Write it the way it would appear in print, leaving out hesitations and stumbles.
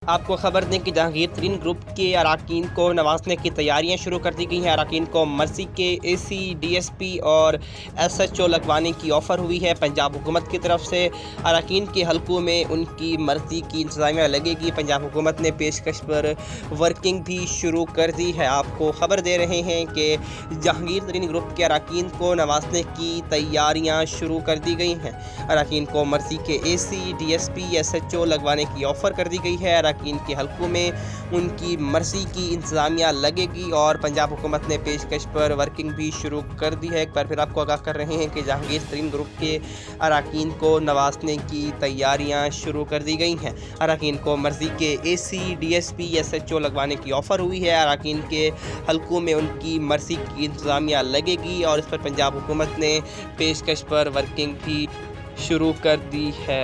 आपको खबर दें कि जहांगीर तरीन ग्रुप के अरकान को नवाजने की तैयारियां शुरू कर दी गई हैं। अरकान को मर्सी के एसी, डीएसपी और एसएचओ लगवाने की ऑफ़र हुई है पंजाब हुकूमत की तरफ से। अरकान के हलकों में उनकी मर्जी की इंतज़ामिया लगेगी। पंजाब हुकूमत ने पेशकश पर वर्किंग भी शुरू कर दी है। आपको खबर दे रहे हैं कि जहांगीर तरीन ग्रुप के अरकान को नवाजने की तैयारियाँ शुरू कर दी गई हैं। अरकान को मर्सी के एसी, डीएसपी, एसएचओ लगवाने की ऑफ़र कर दी गई है। अरकान के हलकों में उनकी मर्जी की इंतज़ामिया लगेगी और पंजाब हुकूमत ने पेशकश पर वर्किंग भी शुरू कर दी है। एक बार फिर आपको आगाह कर रहे हैं कि जहांगीर तरीन ग्रुप के अरकान को नवाजने की तैयारियां शुरू कर दी गई हैं। अरकान को मर्जी के एसी, डीएसपी, एसएचओ लगवाने की ऑफ़र हुई है। अरकान के हलकों में उनकी मर्जी की इंतज़ामिया लगेगी और इस पर पंजाब हुकूमत ने पेशकश पर वर्किंग भी शुरू कर दी है।